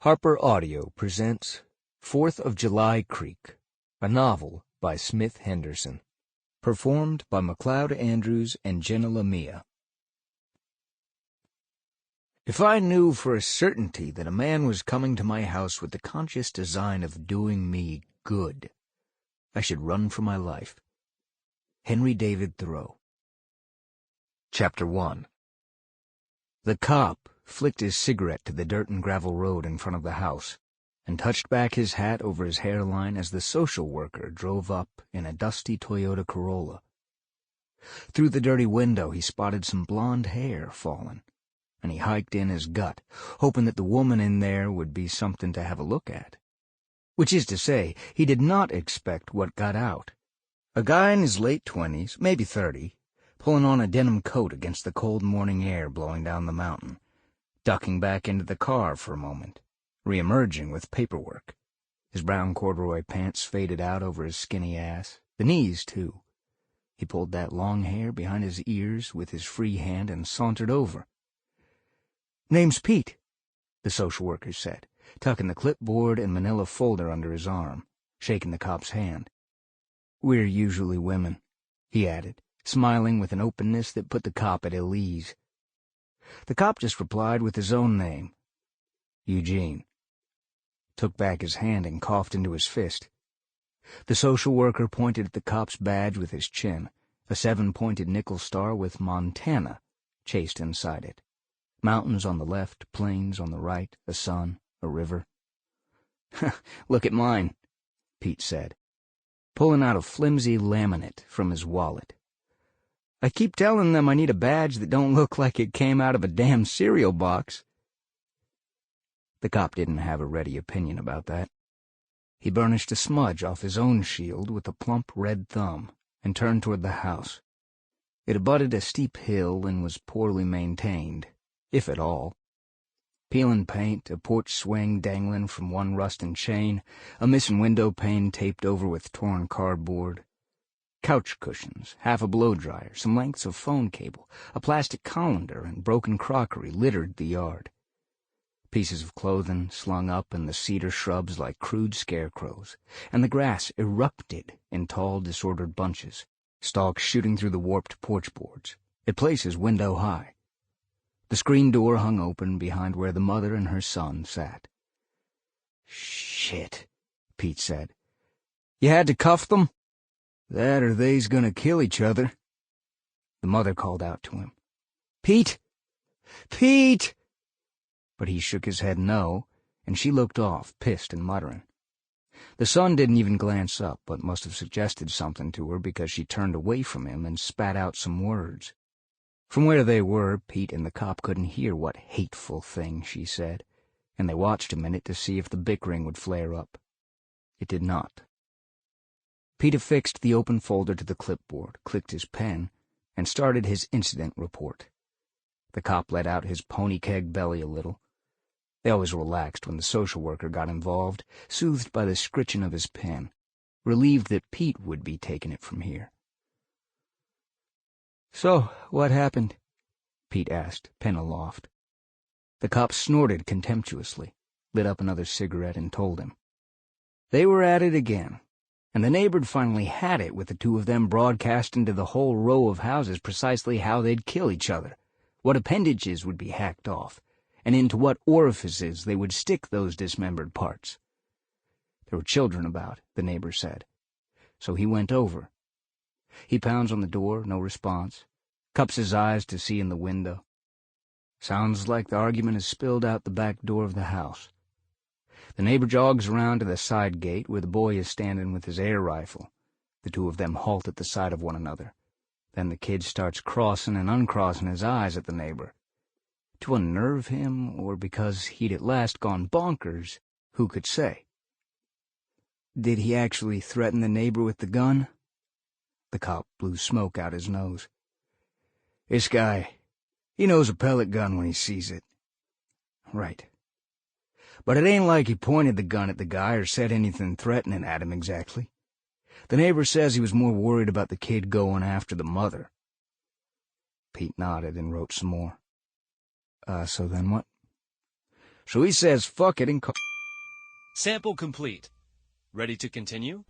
Harper Audio presents 4th of July Creek, a novel by Smith Henderson, performed by MacLeod Andrews and Jenna Lamia. If I knew for a certainty that a man was coming to my house with the conscious design of doing me good, I should run for my life. Henry David Thoreau. Chapter 1. The cop flicked his cigarette to the dirt and gravel road in front of the house, and touched back his hat over his hairline as the social worker drove up in a dusty Toyota Corolla. Through the dirty window he spotted some blonde hair fallen, and he hiked in his gut, hoping that the woman in there would be something to have a look at. Which is to say, he did not expect what got out. A guy in his late 20s, maybe 30, pulling on a denim coat against the cold morning air blowing down the mountain, ducking back into the car for a moment, re-emerging with paperwork. His brown corduroy pants faded out over his skinny ass, the knees, too. He pulled that long hair behind his ears with his free hand and sauntered over. "Name's Pete," the social worker said, tucking the clipboard and manila folder under his arm, shaking the cop's hand. "We're usually women," he added, smiling with an openness that put the cop at ill ease. The cop just replied with his own name, Eugene. Took back his hand and coughed into his fist. The social worker pointed at the cop's badge with his chin, a 7-pointed nickel star with Montana chased inside it. Mountains on the left, plains on the right, a sun, a river. "Look at mine," Pete said, pulling out a flimsy laminate from his wallet. "I keep telling them I need a badge that don't look like it came out of a damn cereal box." The cop didn't have a ready opinion about that. He burnished a smudge off his own shield with a plump red thumb and turned toward the house. It abutted a steep hill and was poorly maintained, if at all. Peeling paint, a porch swing dangling from one rusting chain, a missing window pane taped over with torn cardboard. Couch cushions, half a blow-dryer, some lengths of phone cable, a plastic colander, and broken crockery littered the yard. Pieces of clothing slung up in the cedar shrubs like crude scarecrows, and the grass erupted in tall, disordered bunches, stalks shooting through the warped porch boards, at places window-high. The screen door hung open behind where the mother and her son sat. "Shit," Pete said. "You had to cuff them? That or they's gonna kill each other." The mother called out to him, "Pete! Pete!" But he shook his head no, and she looked off, pissed and muttering. The son didn't even glance up, but must have suggested something to her because she turned away from him and spat out some words. From where they were, Pete and the cop couldn't hear what hateful thing she said, and they watched a minute to see if the bickering would flare up. It did not. Pete affixed the open folder to the clipboard, clicked his pen, and started his incident report. The cop let out his pony keg belly a little. They always relaxed when the social worker got involved, soothed by the scritching of his pen, relieved that Pete would be taking it from here. "So, what happened?" Pete asked, pen aloft. The cop snorted contemptuously, lit up another cigarette, and told him. They were at it again, and the neighbor'd finally had it with the two of them broadcasting to the whole row of houses precisely how they'd kill each other, what appendages would be hacked off, and into what orifices they would stick those dismembered parts. There were children about, the neighbor said, so he went over. He pounds on the door, no response, cups his eyes to see in the window. Sounds like the argument has spilled out the back door of the house. The neighbor jogs around to the side gate where the boy is standing with his air rifle. The two of them halt at the sight of one another. Then the kid starts crossing and uncrossing his eyes at the neighbor. To unnerve him, or because he'd at last gone bonkers, who could say? "Did he actually threaten the neighbor with the gun?" The cop blew smoke out his nose. "This guy, he knows a pellet gun when he sees it." "Right. But it ain't like he pointed the gun at the guy or said anything threatening at him exactly. The neighbor says he was more worried about the kid going after the mother." Pete nodded and wrote some more. So then what?" So he says fuck it and Sample complete. Ready to continue?